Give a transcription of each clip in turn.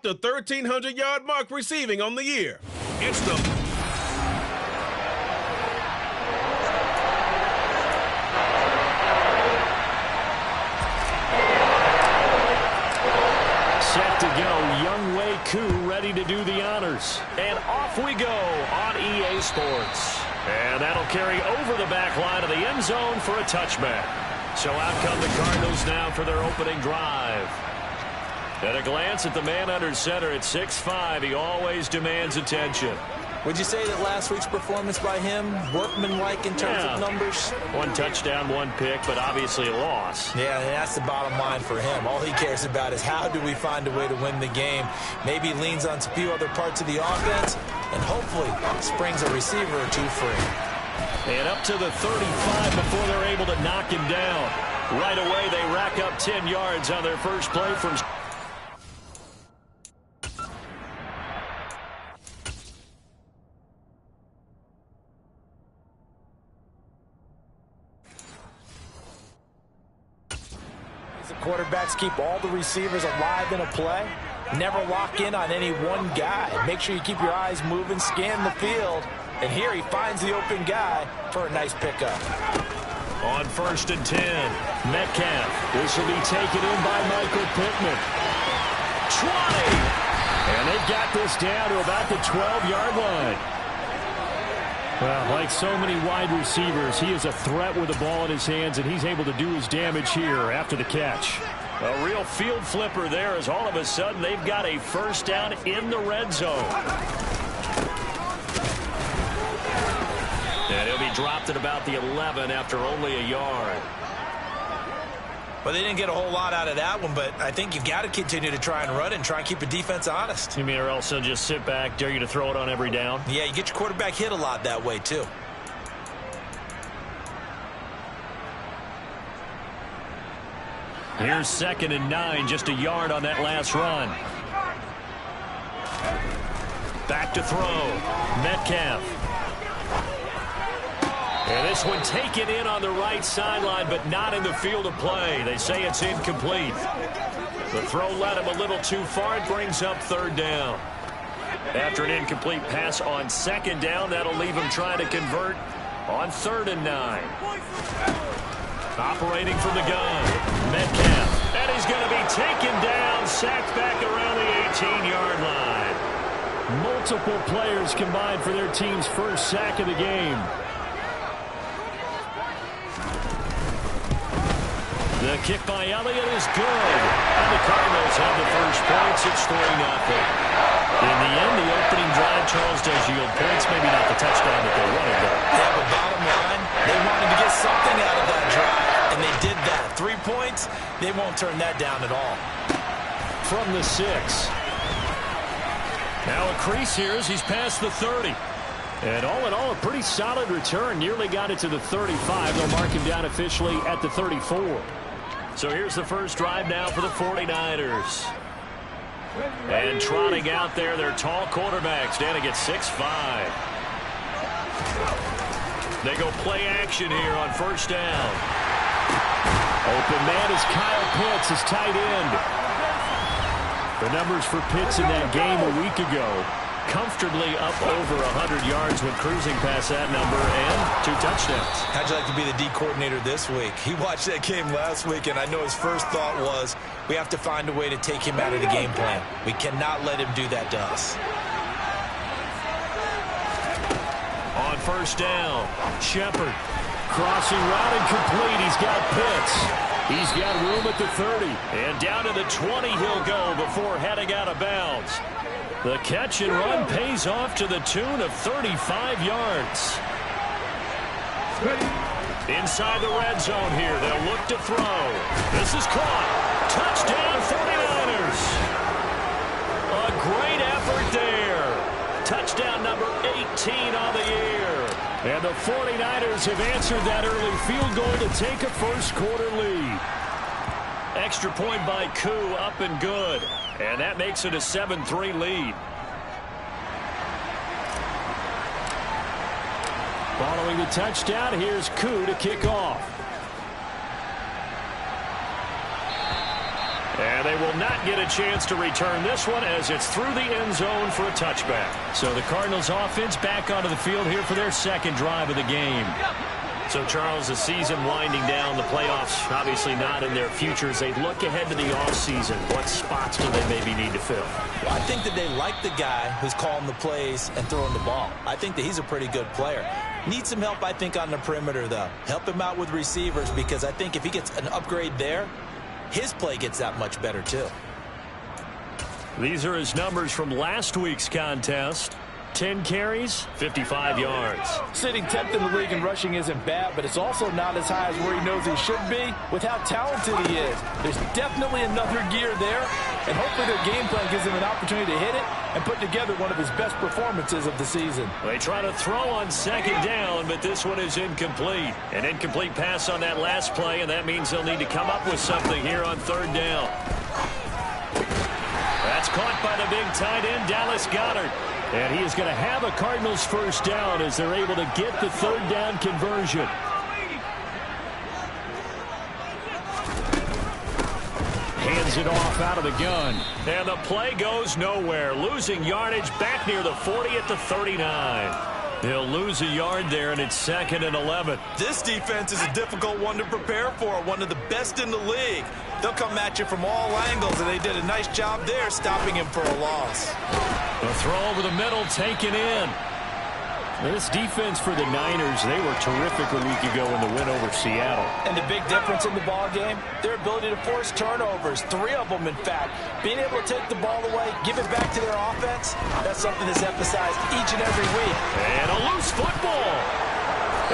The 1,300-yard mark receiving on the year. It's the set to go. Young Wei Koo ready to do the honors. And off we go on EA Sports. And that'll carry over the back line of the end zone for a touchback. So out come the Cardinals now for their opening drive. At a glance at the man under center at 6'5", he always demands attention. Would you say that last week's performance by him, workmanlike in terms of numbers? One touchdown, one pick, but obviously a loss. Yeah, that's the bottom line for him. All he cares about is how do we find a way to win the game. Maybe leans on a few other parts of the offense, and hopefully springs a receiver or two free. And up to the 35 before they're able to knock him down. Right away, they rack up 10 yards on their first play from... Quarterbacks keep all the receivers alive in a play. Never lock in on any one guy. Make sure you keep your eyes moving, scan the field. And here he finds the open guy for a nice pickup. On 1st and 10, Metcalf. This will be taken in by Michael Pittman. 20! And they've got this down to about the 12-yard line. Well, like so many wide receivers, he is a threat with the ball in his hands, and he's able to do his damage here after the catch. A real field flipper there as all of a sudden they've got a first down in the red zone. And he'll be dropped at about the 11 after only a yard. Well, they didn't get a whole lot out of that one, but I think you've got to continue to try and run and try and keep the defense honest. You mean or else they'll just sit back, dare you to throw it on every down? Yeah, you get your quarterback hit a lot that way, too. Here's 2nd and 9, just a yard on that last run. Back to throw. Metcalf. And this one taken in on the right sideline, but not in the field of play. They say it's incomplete. The throw led him a little too far. It brings up 3rd down. After an incomplete pass on 2nd down, that'll leave him trying to convert on 3rd and 9. Operating from the gun, Metcalf. And he's going to be taken down, sacked back around the 18-yard line. Multiple players combined for their team's first sack of the game. The kick by Elliott is good. And the Cardinals have the first points. It's 3-0. In the end, the opening drive, Charles, does yield points. Maybe not the touchdown that they wanted, though. Yeah, but bottom line, they wanted to get something out of that drive, and they did that. 3 points, they won't turn that down at all. From the 6. Now a crease here as he's past the 30. And all in all, a pretty solid return. Nearly got it to the 35. They'll mark him down officially at the 34. So here's the first drive now for the 49ers. And trotting out there, their tall quarterbacks standing at 6'5". They go play action here on 1st down. Open man is Kyle Pitts, his tight end. The numbers for Pitts in that game a week ago. Comfortably up over 100 yards when cruising past that number, and 2 touchdowns. How'd you like to be the D coordinator this week? He watched that game last week, and I know his first thought was, we have to find a way to take him out of the game plan. We cannot let him do that to us. On 1st down, Shepard. Crossing route incomplete. He's got Pitts. He's got room at the 30. And down to the 20 he'll go before heading out of bounds. The catch and run pays off to the tune of 35 yards. Inside the red zone here, they'll look to throw. This is caught. Touchdown 49ers. A great effort there. Touchdown number 18 on the year. And the 49ers have answered that early field goal to take a first quarter lead. Extra point by Koo, up and good. And that makes it a 7-3 lead. Following the touchdown, here's Koo to kick off. And they will not get a chance to return this one as it's through the end zone for a touchback. So the Cardinals offense back onto the field here for their second drive of the game. So, Charles, the season winding down, the playoffs obviously not in their future. As they look ahead to the offseason, what spots do they maybe need to fill? Well, I think that they like the guy who's calling the plays and throwing the ball. I think that he's a pretty good player. Needs some help, I think, on the perimeter, though. Help him out with receivers, because I think if he gets an upgrade there, his play gets that much better, too. These are his numbers from last week's contest. 10 carries, 55 yards. Sitting 10th in the league in rushing isn't bad, but it's also not as high as where he knows he should be with how talented he is. There's definitely another gear there, and hopefully their game plan gives him an opportunity to hit it and put together one of his best performances of the season. They try to throw on second down, but this one is incomplete. An incomplete pass on that last play, and that means they'll need to come up with something here on third down. That's caught by the big tight end, Dallas Goedert. And he is going to have a Cardinals first down as they're able to get the third down conversion. Hands it off out of the gun. And the play goes nowhere. Losing yardage back near the 40 at the 39. They'll lose a yard there, and it's 2nd and 11. This defense is a difficult one to prepare for, one of the best in the league. They'll come at you from all angles, and they did a nice job there stopping him for a loss. A throw over the middle, taken in. This defense for the Niners, they were terrific a week ago in the win over Seattle. And the big difference in the ball game, their ability to force turnovers, 3 of them in fact. Being able to take the ball away, give it back to their offense, that's something that's emphasized each and every week. And a loose football.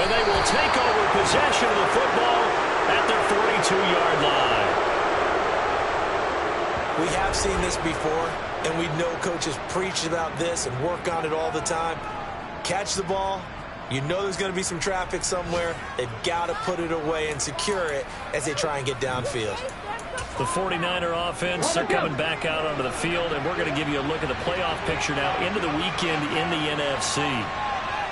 And they will take over possession of the football at their 42-yard line. We have seen this before, and we know coaches preach about this and work on it all the time. Catch the ball. You know there's going to be some traffic somewhere. They've got to put it away and secure it as they try and get downfield. The 49er offense, they're coming back out onto the field, and we're going to give you a look at the playoff picture now into the weekend in the NFC.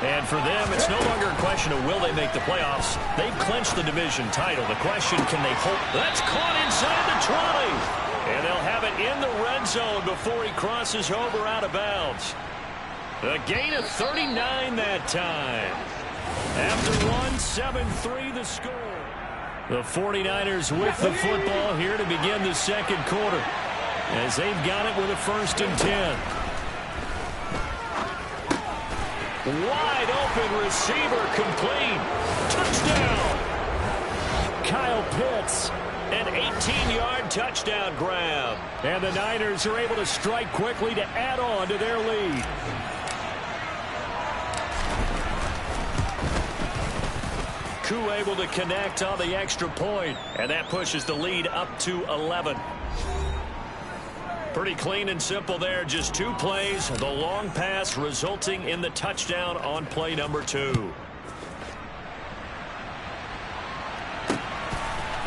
And for them, it's no longer a question of will they make the playoffs. They've clinched the division title. The question, can they hold? That's caught inside the 20. And they'll have it in the red zone before he crosses over out of bounds. A gain of 39 that time. After one, 7-3 the score. The 49ers with the football here to begin the second quarter, as they've got it with a 1st and 10. Wide open receiver complete. Touchdown. Kyle Pitts. An 18-yard touchdown grab. And the Niners are able to strike quickly to add on to their lead. Koo able to connect on the extra point, and that pushes the lead up to 11. Pretty clean and simple there. Just 2 plays. The long pass resulting in the touchdown on play number 2.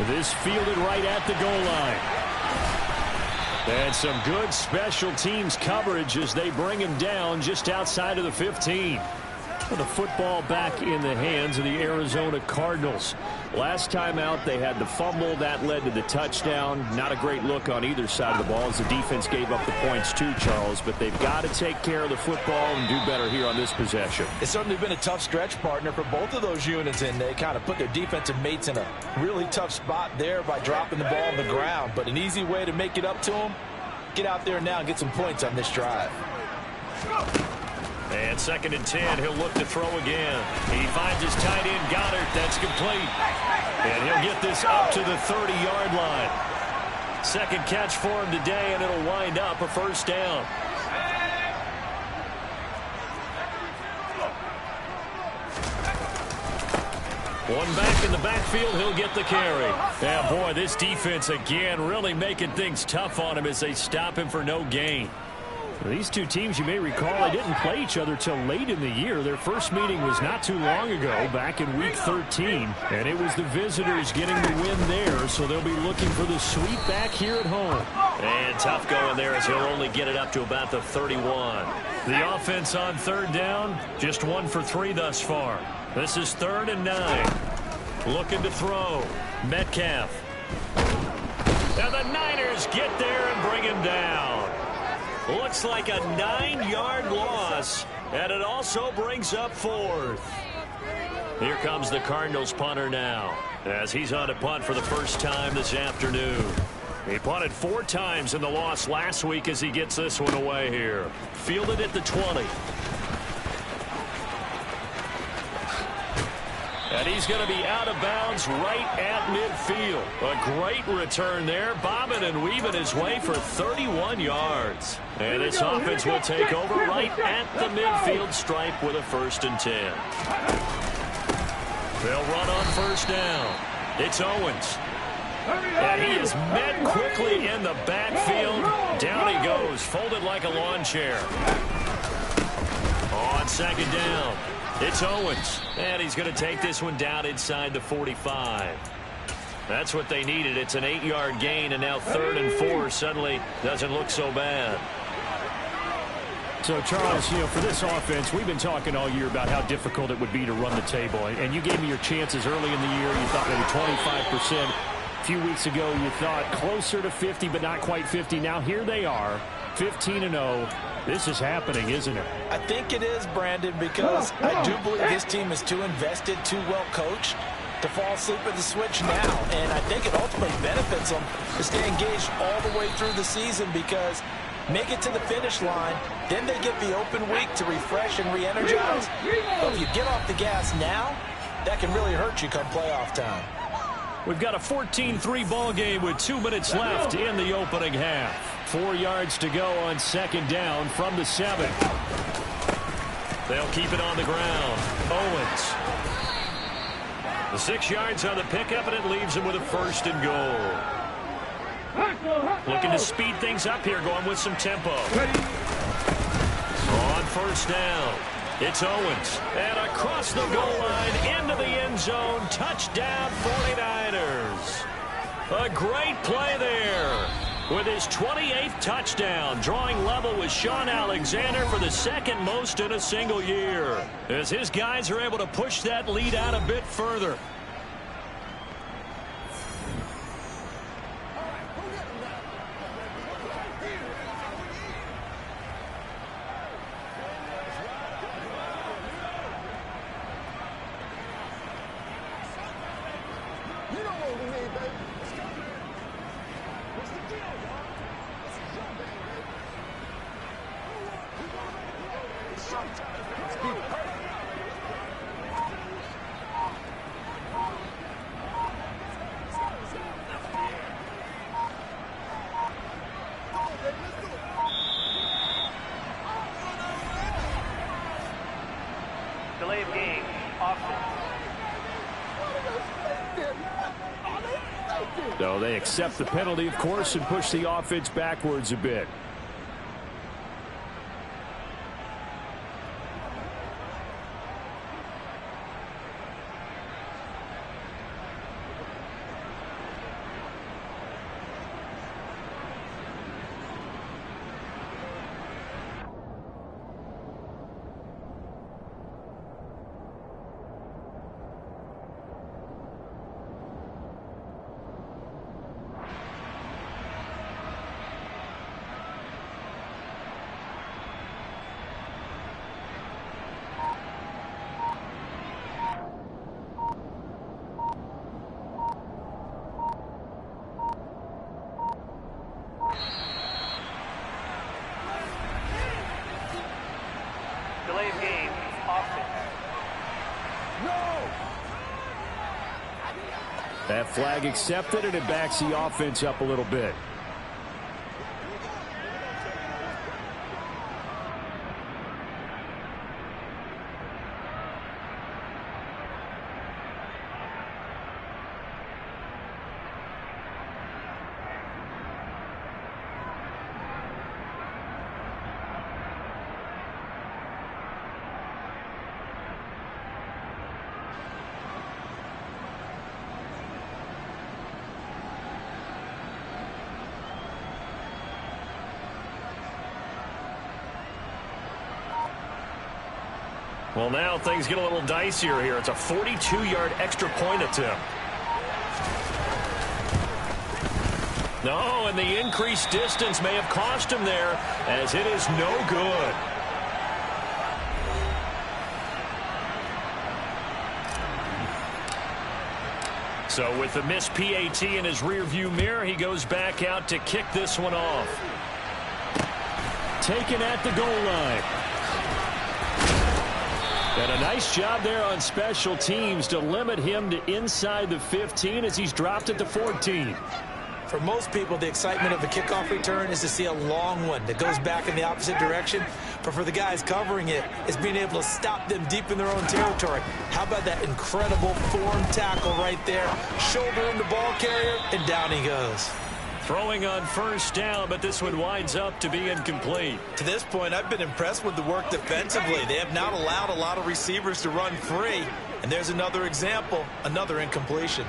This fielded right at the goal line. And some good special teams coverage as they bring him down just outside of the 15. The football back in the hands of the Arizona Cardinals. Last time out, they had the fumble. That led to the touchdown. Not a great look on either side of the ball as the defense gave up the points too, Charles. But they've got to take care of the football and do better here on this possession. It's certainly been a tough stretch, partner, for both of those units, and they kind of put their defensive mates in a really tough spot there by dropping the ball on the ground. But an easy way to make it up to them, get out there now and get some points on this drive. And 2nd and 10, he'll look to throw again. He finds his tight end, Goddard. That's complete. And he'll get this up to the 30-yard line. 2nd catch for him today, and it'll wind up a 1st down. One back in the backfield, he'll get the carry. Yeah, boy, this defense again really making things tough on him as they stop him for no gain. These two teams, you may recall, they didn't play each other till late in the year. Their first meeting was not too long ago, back in Week 13. And it was the visitors getting the win there, so they'll be looking for the sweep back here at home. And tough going there as he'll only get it up to about the 31. The offense on 3rd down, just 1 for 3 thus far. This is 3rd and 9. Looking to throw. Metcalf. And the Niners get there and bring him down. Looks like a 9-yard loss, and it also brings up 4th. Here comes the Cardinals punter now, as he's on a punt for the first time this afternoon. He punted 4 times in the loss last week as he gets this one away here. Fielded at the 20. And he's going to be out of bounds right at midfield. A great return there, bobbing and weaving his way for 31 yards. And this offense will take over right at the midfield stripe with a 1st and 10. They'll run on 1st down. It's Owens. And he is met quickly in the backfield. Down he goes, folded like a lawn chair. On 2nd down. It's Owens, and he's going to take this one down inside the 45. That's what they needed. It's an 8-yard gain, and now 3rd and 4 suddenly doesn't look so bad. So, Charles, for this offense, we've been talking all year about how difficult it would be to run the table. And you gave me your chances early in the year. You thought maybe 25%. A few weeks ago, you thought closer to 50, but not quite 50. Now here they are, 15-0. This is happening, isn't it? I think it is, Brandon, because I do believe this team is too invested, too well coached to fall asleep at the switch now. And I think it ultimately benefits them to stay engaged all the way through the season, because make it to the finish line, then they get the open week to refresh and re-energize. But if you get off the gas now, that can really hurt you come playoff time. We've got a 14-3 ball game with 2 minutes left in the opening half. 4 yards to go on 2nd down from the 7. They'll keep it on the ground. Owens. The 6 yards on the pickup, and it leaves him with a 1st and goal. Looking to speed things up here, going with some tempo. On 1st down. It's Owens. And across the goal line, into the end zone. Touchdown, 49ers. A great play there. With his 28th touchdown, drawing level with Sean Alexander for the 2nd most in a single year. As his guys are able to push that lead out a bit further. Delay of game, offense. So they accept the penalty, of course, and push the offense backwards a bit. Delay of game, offense. That flag accepted, and it backs the offense up a little bit. Well, now things get a little dicier here. It's a 42-yard extra point attempt. No, and the increased distance may have cost him there, as it is no good. So with the missed PAT in his rearview mirror, he goes back out to kick this one off. Taken at the goal line. And a nice job there on special teams to limit him to inside the 15 as he's dropped at the 14. For most people, the excitement of a kickoff return is to see a long one that goes back in the opposite direction. But for the guys covering it, it's being able to stop them deep in their own territory. How about that incredible form tackle right there? Shoulder in the ball carrier, and down he goes. Throwing on first down, but this one winds up to be incomplete. To this point, I've been impressed with the work defensively. They have not allowed a lot of receivers to run free. And there's another example, another incompletion.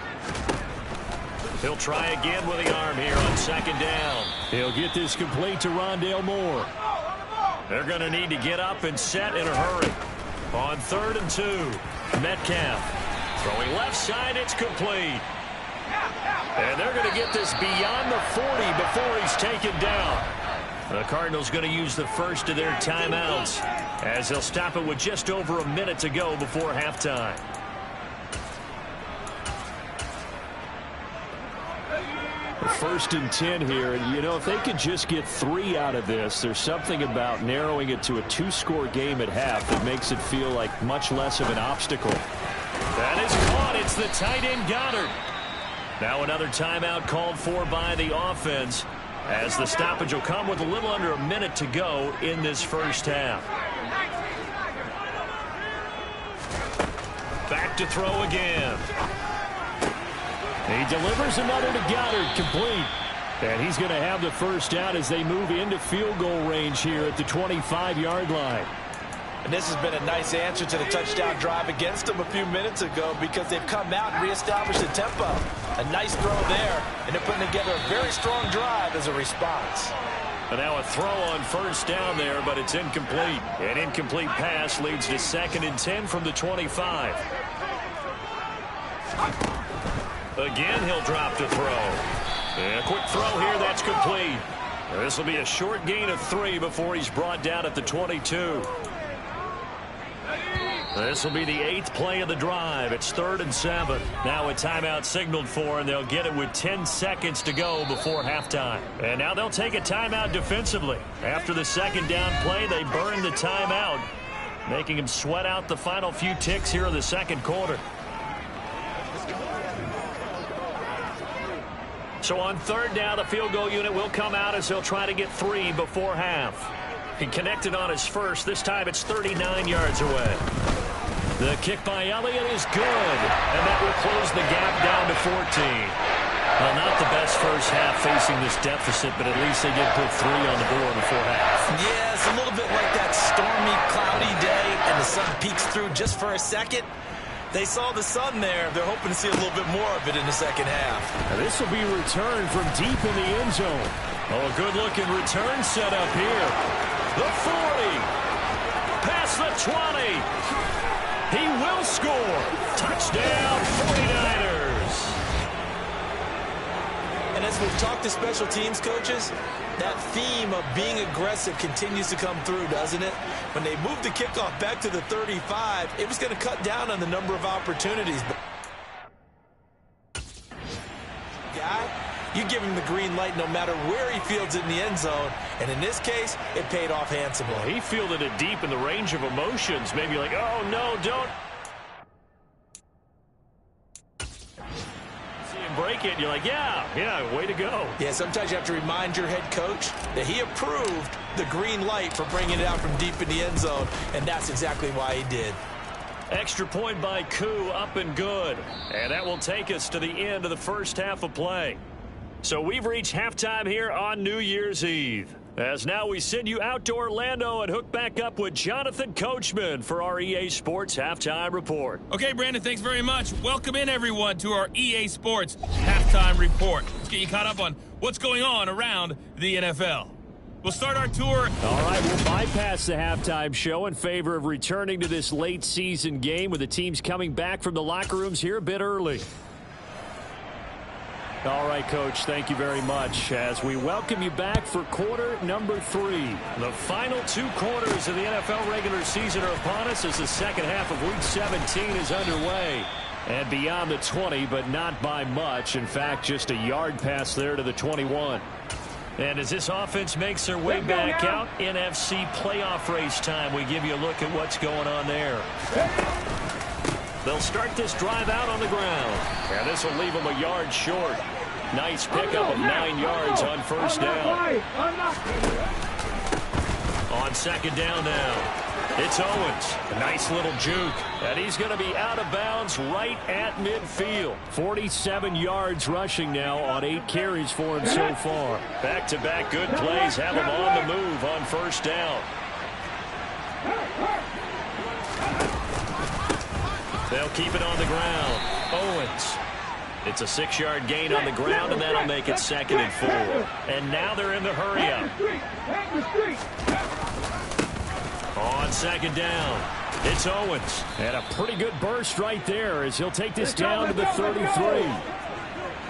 He'll try again with the arm here on second down. He'll get this complete to Rondale Moore. They're going to need to get up and set in a hurry. On 3rd and 2, Metcalf throwing left side, it's complete. And they're going to get this beyond the 40 before he's taken down. The Cardinals going to use the first of their timeouts as they'll stop it with just over a minute to go before halftime. First and 10 here. You know, if they could just get 3 out of this, there's something about narrowing it to a 2-score game at half that makes it feel like much less of an obstacle. That is caught. It's the tight end Goddard. Now another timeout called for by the offense as the stoppage will come with a little under a minute to go in this first half. Back to throw again. He delivers another to Goddard, complete. And he's going to have the first down as they move into field goal range here at the 25-yard line. And this has been a nice answer to the touchdown drive against them a few minutes ago because they've come out and reestablished the tempo. A nice throw there, and they're putting together a very strong drive as a response. And now a throw on first down there, but it's incomplete. An incomplete pass leads to 2nd and 10 from the 25. Again, he'll drop to throw. And a quick throw here, that's complete. This will be a short gain of 3 before he's brought down at the 22. This will be the 8th play of the drive. It's 3rd and 7. Now a timeout signaled for, and they'll get it with 10 seconds to go before halftime. And now they'll take a timeout defensively. After the second down play, they burn the timeout, making him sweat out the final few ticks here in the second quarter. So on 3rd down, the field goal unit will come out as he'll try to get 3 before half. He connected on his first. This time it's 39 yards away. The kick by Elliott is good, and that will close the gap down to 14. Well, not the best first half facing this deficit, but at least they did put 3 on the board before half. Yeah, it's a little bit like that stormy, cloudy day, and the sun peeks through just for a second. They saw the sun there. They're hoping to see a little bit more of it in the second half. Now this will be returned from deep in the end zone. Oh, a good-looking return set up here. The 40. Past the 20. He will score. Touchdown, 49ers. And as we've talked to special teams coaches, that theme of being aggressive continues to come through, doesn't it? When they moved the kickoff back to the 35, it was going to cut down on the number of opportunities. Guy, you give him the green light no matter where he fields it in the end zone. And in this case, it paid off handsomely. Well, he fielded it deep in the range of emotions. Maybe like, oh, no, don't. See him break it, and you're like, yeah, way to go. Yeah, sometimes you have to remind your head coach that he approved the green light for bringing it out from deep in the end zone, and that's exactly why he did. Extra point by Koo, up and good. And that will take us to the end of the first half of play. So we've reached halftime here on New Year's Eve. As now we send you out to Orlando and hook back up with Jonathan Coachman for our EA Sports Halftime Report. Okay, Brandon, thanks very much. Welcome in, everyone, to our EA Sports Halftime Report. Let's get you caught up on what's going on around the NFL. We'll start our tour. All right, we'll bypass the halftime show in favor of returning to this late season game with the teams coming back from the locker rooms here a bit early. All right, Coach, thank you very much as we welcome you back for quarter number 3. The final 2 quarters of the NFL regular season are upon us as the second half of Week 17 is underway. And beyond the 20, but not by much. In fact, just a yard pass there to the 21. And as this offense makes their way back out, NFC playoff race time, we give you a look at what's going on there. They'll start this drive out on the ground. And this will leave them a yard short. Nice pickup of 9 yards on first down. On second down now. It's Owens. A nice little juke. And he's going to be out of bounds right at midfield. 47 yards rushing now on 8 carries for him so far. Back-to-back good plays have him on the move on first down. They'll keep it on the ground. Owens. It's a 6-yard gain on the ground, and that'll make it 2nd and 4. And now they're in the hurry-up. On second down, it's Owens. And a pretty good burst right there as he'll take this down to the 33.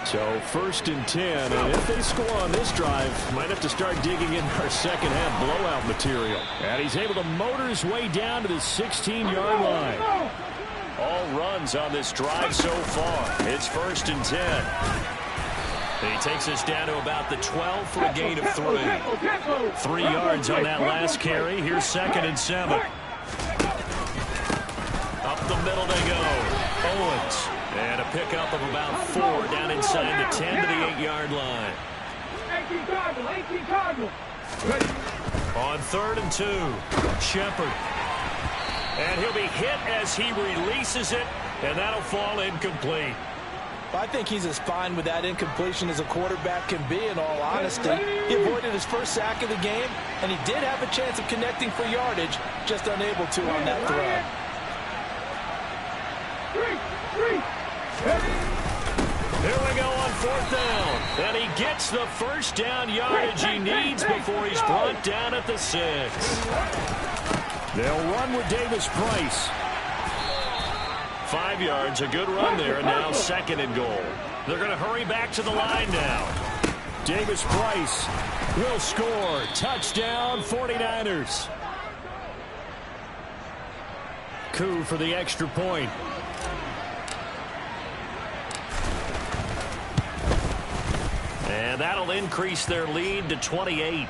So 1st and 10, and if they score on this drive, might have to start digging in our second half blowout material. And he's able to motor his way down to the 16-yard line. All runs on this drive so far. It's 1st and 10. And he takes us down to about the 12 for a gain of 3. 3 yards on that last carry. Here's 2nd and 7. Up the middle they go. Owens. And a pickup of about 4 down inside the 10 to the 8-yard line. 18 Cardinal. On 3rd and 2. Shepard. And he'll be hit as he releases it, and that'll fall incomplete. I think he's as fine with that incompletion as a quarterback can be, in all honesty. He avoided his first sack of the game, and he did have a chance of connecting for yardage, just unable to on that throw. Here we go on 4th down, and he gets the first down yardage he needs before he's brought down at the 6. They'll run with Davis Price. 5 yards, a good run there, and now 2nd and goal. They're going to hurry back to the line now. Davis Price will score. Touchdown, 49ers. Coup for the extra point. And that'll increase their lead to 28.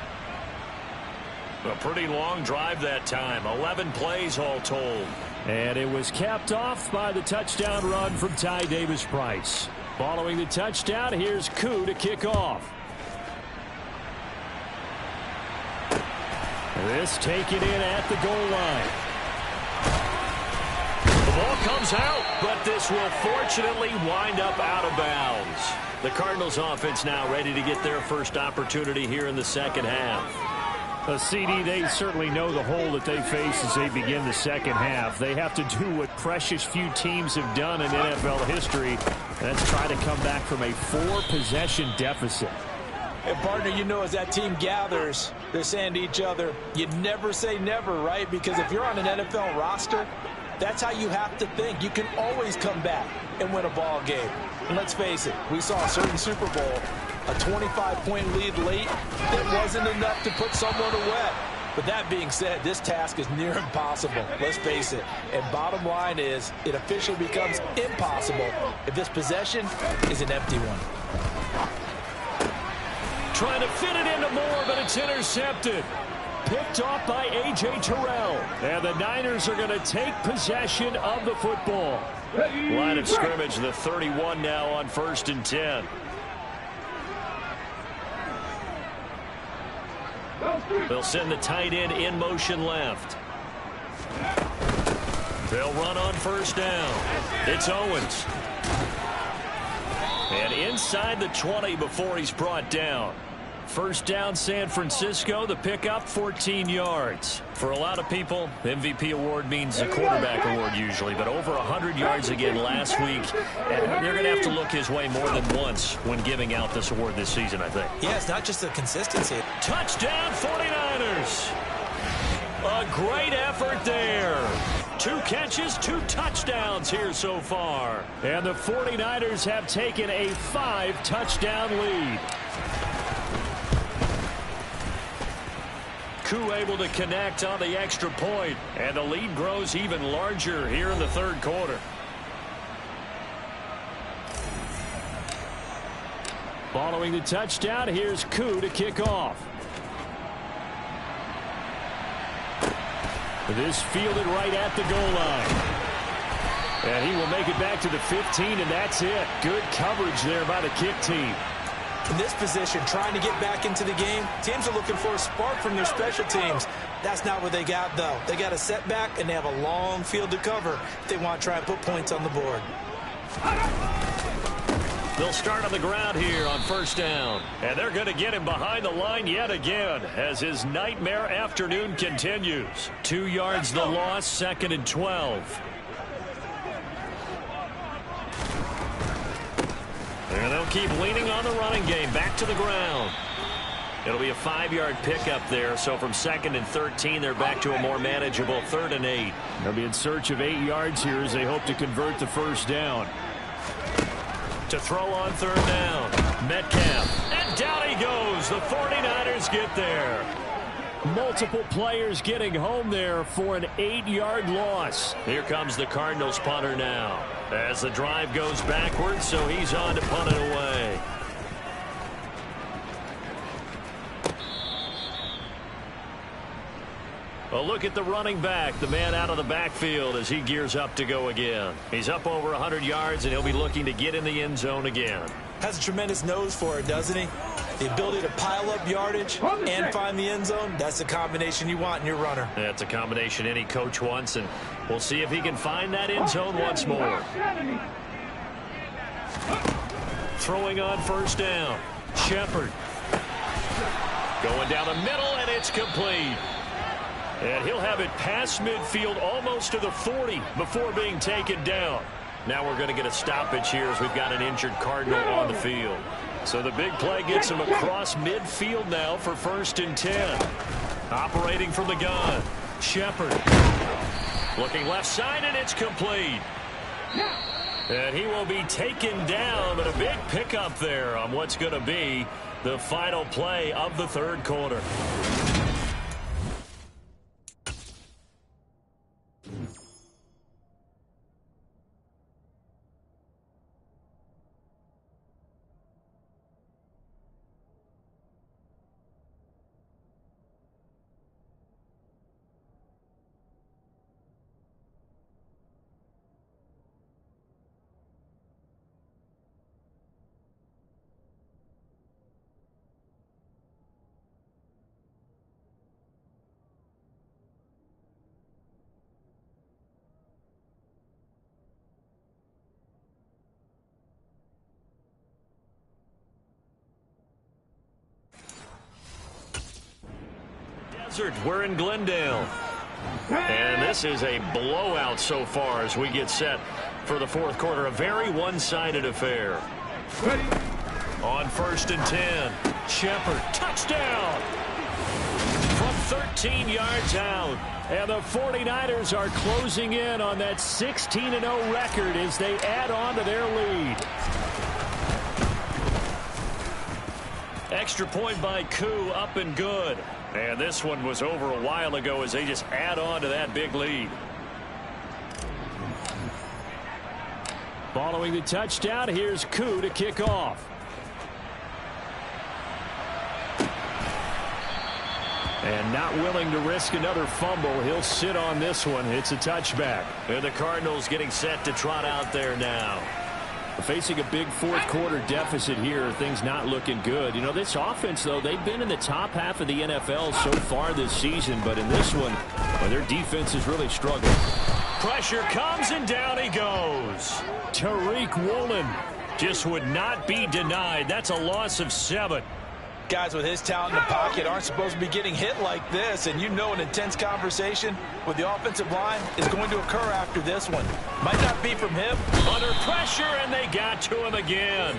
A pretty long drive that time. 11 plays all told. And it was capped off by the touchdown run from Ty Davis Price. Following the touchdown, here's Koo to kick off. This taken in at the goal line. The ball comes out, but this will fortunately wind up out of bounds. The Cardinals offense now ready to get their first opportunity here in the second half. A CD, they certainly know the hole that they face as they begin the second half. They have to do what precious few teams have done in NFL history. That's try to come back from a 4-possession deficit. And partner, you know, as that team gathers, they're saying to each other, you never say never, right? Because if you're on an NFL roster, that's how you have to think. You can always come back and win a ball game. And let's face it, we saw a certain Super Bowl, a 25-point lead late. It wasn't enough to put someone away. But that being said, this task is near impossible. Let's face it. And bottom line is, it officially becomes impossible if this possession is an empty one. Trying to fit it into Moore, but it's intercepted. Picked off by A.J. Terrell. And the Niners are going to take possession of the football. Line of scrimmage, the 31 now on 1st and 10. They'll send the tight end in motion left. They'll run on 1st down. It's Owens. And inside the 20 before he's brought down. 1st down, San Francisco. The pickup, 14 yards. For a lot of people, MVP award means a quarterback award usually, but over 100 yards again last week. And they're going to have to look his way more than once when giving out this award this season, I think. Yeah, it's not just the consistency. Touchdown, 49ers. A great effort there. 2 catches, 2 touchdowns here so far. And the 49ers have taken a 5-touchdown lead. Koo able to connect on the extra point, and the lead grows even larger here in the third quarter. Following the touchdown, here's Koo to kick off. This fielded right at the goal line. And he will make it back to the 15, and that's it. Good coverage there by the kick team. In this position, trying to get back into the game, teams are looking for a spark from their special teams. That's not what they got, though. They got a setback, and they have a long field to cover if they want to try and put points on the board. They'll start on the ground here on first down. And they're going to get him behind the line yet again as his nightmare afternoon continues. 2 yards the loss, 2nd and 12. And they'll keep leaning on the running game. Back to the ground. It'll be a 5-yard pickup there. So from 2nd and 13, they're back to a more manageable 3rd and 8. They'll be in search of 8 yards here as they hope to convert the first down. To throw on 3rd down. Metcalf. And down he goes. The 49ers get there. Multiple players getting home there for an 8-yard loss. Here comes the Cardinals punter now. As the drive goes backwards, so he's on to punt it away. A look at the running back, the man out of the backfield as he gears up to go again. He's up over 100 yards, and he'll be looking to get in the end zone again. Has a tremendous nose for it, doesn't he? The ability to pile up yardage and find the end zone, that's the combination you want in your runner. That's a combination any coach wants, and we'll see if he can find that end zone once more. Throwing on first down. Shepard. Going down the middle, and it's complete. And he'll have it past midfield almost to the 40 before being taken down. Now we're going to get a stoppage here as we've got an injured Cardinal on the field. So the big play gets him across midfield now for 1st and 10. Operating from the gun. Shepard. Looking left side, and it's complete. And he will be taken down, but a big pickup there on what's going to be the final play of the third quarter. We're in Glendale. And this is a blowout so far as we get set for the fourth quarter. A very one-sided affair. On 1st and 10. Shepard. Touchdown! From 13 yards out. And the 49ers are closing in on that 16-0 record as they add on to their lead. Extra point by Koo, up and good. And this one was over a while ago as they just add on to that big lead. Following the touchdown, here's Koo to kick off. And not willing to risk another fumble, he'll sit on this one. It's a touchback. And the Cardinals getting set to trot out there now. Facing a big fourth quarter deficit here, things not looking good. You know, this offense, though, they've been in the top half of the NFL so far this season, but in this one, well, their defense is really struggling. Pressure comes, and down he goes. Tariq Woolen just would not be denied. That's a loss of 7. Guys with his talent in the pocket aren't supposed to be getting hit like this, and you know an intense conversation with the offensive line is going to occur after this one. Might not be from him. Under pressure, and they got to him again.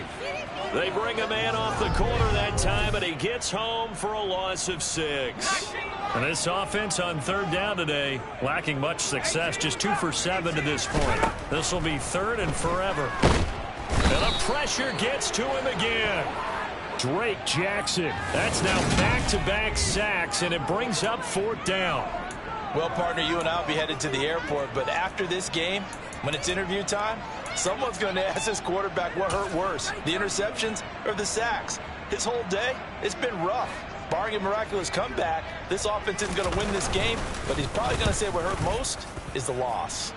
They bring a man off the corner that time, and he gets home for a loss of 6. And this offense on third down today, lacking much success, just 2 for 7 to this point. This will be third and forever. And the pressure gets to him again. Drake Jackson. That's now back-to-back sacks, and it brings up fourth down. Well, partner, you and I will be headed to the airport, but after this game, when it's interview time, someone's going to ask this quarterback what hurt worse, the interceptions or the sacks. His whole day, it's been rough. Barring a miraculous comeback, this offense isn't going to win this game, but he's probably going to say what hurt most is the loss.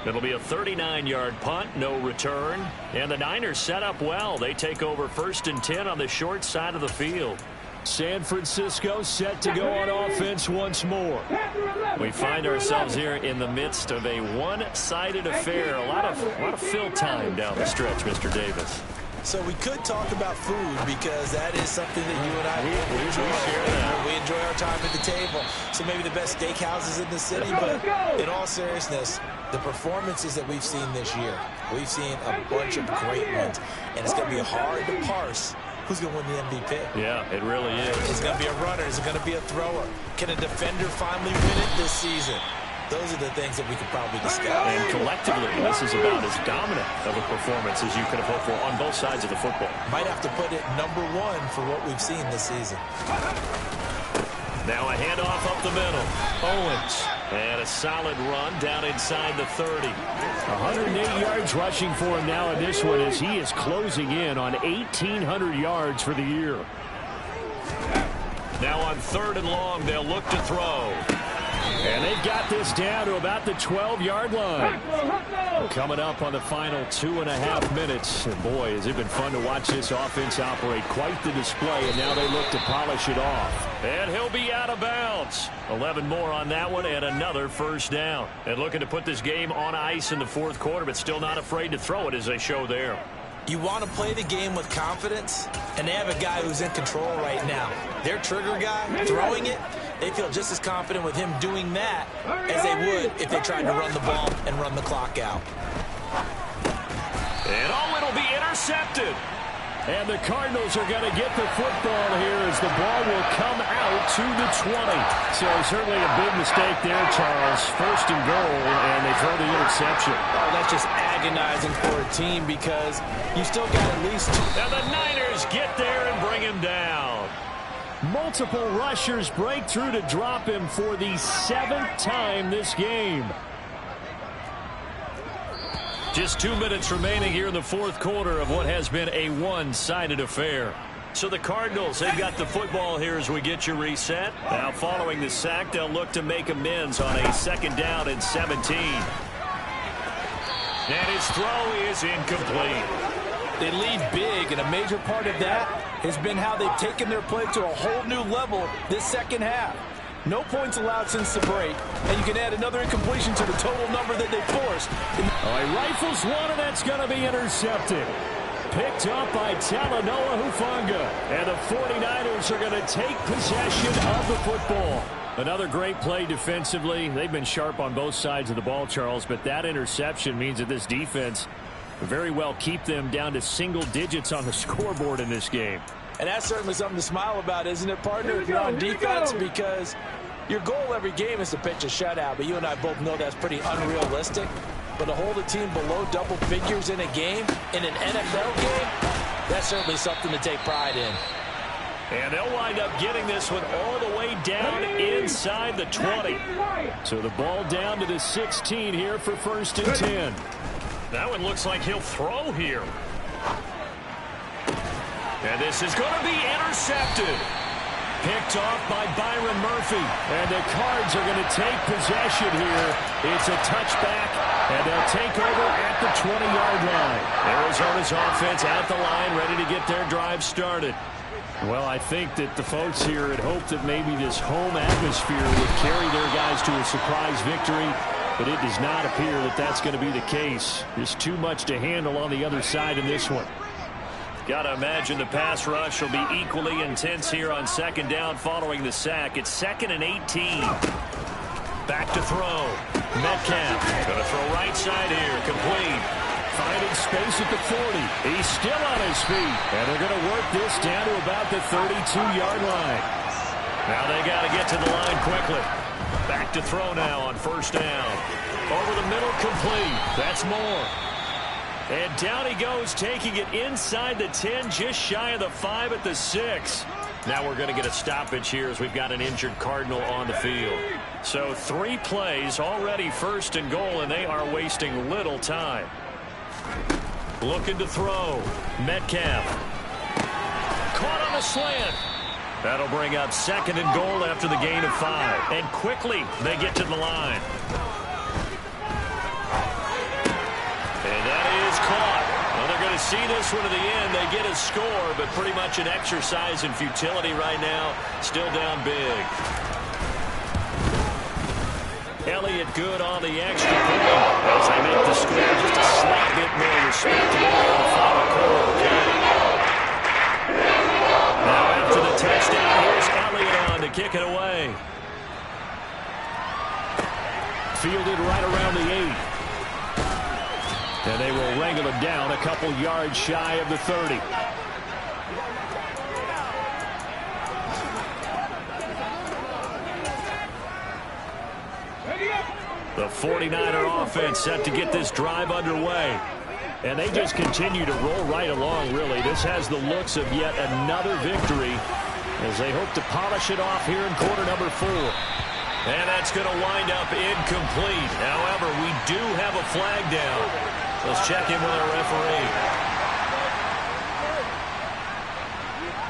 It'll be a 39-yard punt, no return. And the Niners set up well. They take over 1st and 10 on the short side of the field. San Francisco set to go on offense once more. We find ourselves here in the midst of a one-sided affair. A lot of fill time down the stretch, Mr. Davis. So we could talk about food because that is something that you and I enjoy. We enjoy our time at the table. So maybe the best steakhouses in the city, but in all seriousness, the performances that we've seen this year, we've seen a bunch of great ones, and it's going to be hard to parse who's going to win the MVP. Yeah, it really is. Is it going to be a runner? Is it going to be a thrower? Can a defender finally win it this season? Those are the things that we could probably discuss. And collectively, this is about as dominant of a performance as you could have hoped for on both sides of the football. Might have to put it #1 for what we've seen this season. Now a handoff up the middle. Owens. And a solid run down inside the 30. 108 yards rushing for him now in this one as he is closing in on 1,800 yards for the year. Now on 3rd and long, they'll look to throw. And they've got this down to about the 12-yard line. Coming up on the final 2.5 minutes. And boy, has it been fun to watch this offense operate. Quite the display, and now they look to polish it off. And he'll be out of bounds. 11 more on that one, and another first down. And looking to put this game on ice in the 4th quarter, but still not afraid to throw it as they show there. You want to play the game with confidence, and they have a guy who's in control right now. Their trigger guy, throwing it, they feel just as confident with him doing that as they would if they tried to run the ball and run the clock out. And it'll be intercepted. And the Cardinals are going to get the football here as the ball will come out to the 20. So certainly a big mistake there, Charles. 1st and goal, and they throw the interception. Oh, that's just agonizing for a team because you still got at least two. And the Niners get there and bring him down. Multiple rushers break through to drop him for the 7th time this game. Just 2 minutes remaining here in the 4th quarter of what has been a one-sided affair. So the Cardinals, they've got the football here as we get you reset. Now following the sack, they'll look to make amends on a 2nd down and 17. And his throw is incomplete. They lead big, and a major part of that has been how they've taken their play to a whole new level this 2nd half. No points allowed since the break, and you can add another incompletion to the total number that they forced. He rifles one, and that's going to be intercepted. Picked up by Talanoa Hufanga. And the 49ers are going to take possession of the football. Another great play defensively. They've been sharp on both sides of the ball, Charles, but that interception means that this defense very well keep them down to single digits on the scoreboard in this game. And that's certainly something to smile about, isn't it, partner, if you're on defense? Because your goal every game is to pitch a shutout, but you and I both know that's pretty unrealistic. But to hold a team below double figures in a game, in an NFL game, that's certainly something to take pride in. And they'll wind up getting this one all the way down inside the 20. So the ball down to the 16 here for 1st and 10. That one looks like he'll throw here. And this is going to be intercepted. Picked off by Byron Murphy. And the Cards are going to take possession here. It's a touchback, and they'll take over at the 20-yard line. Arizona's offense at the line, ready to get their drive started. Well, I think that the folks here had hoped that maybe this home atmosphere would carry their guys to a surprise victory, but it does not appear that that's going to be the case. There's too much to handle on the other side in this one. Got to imagine the pass rush will be equally intense here on 2nd down following the sack. It's 2nd and 18. Back to throw. Metcalf going to throw right side here. Complete. Finding space at the 40. He's still on his feet. And they're going to work this down to about the 32-yard line. Now they got to get to the line quickly. Back to throw now on first down. Over the middle, complete. That's Moore. And down he goes, taking it inside the 10, just shy of the 5 at the 6. Now we're going to get a stoppage here as we've got an injured Cardinal on the field. So 3 plays, already first and goal, and they are wasting little time. Looking to throw. Metcalf. Caught on a slant. That'll bring up second and goal after the gain of 5. And quickly they get to the line. And that is caught. Well, they're going to see this one to the end. They get a score, but pretty much an exercise in futility right now. Still down big. Elliott good on the extra point as they make the score just a slight bit more respectable in the final quarter. Now after the touchdown, here's Elliott on to kick it away. Fielded right around the 8. And they will wrangle him down a couple yards shy of the 30. The 49er offense set to get this drive underway. And they just continue to roll right along, really. This has the looks of yet another victory as they hope to polish it off here in quarter number 4. And that's going to wind up incomplete. However, we do have a flag down. Let's check in with our referee.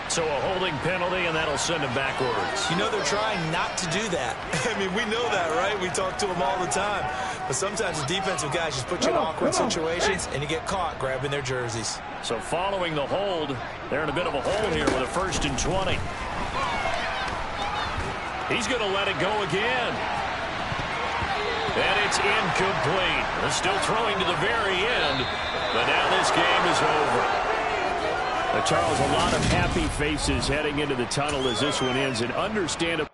So a holding penalty, and that'll send him backwards. You know they're trying not to do that. I mean, we know that, right? We talk to them all the time. But sometimes the defensive guys just put you in awkward situations, and you get caught grabbing their jerseys. So following the hold, they're in a bit of a hole here with a 1st and 20. He's going to let it go again. And it's incomplete. They're still throwing to the very end, but now this game is over. Charles, a lot of happy faces heading into the tunnel as this one ends, and understandable.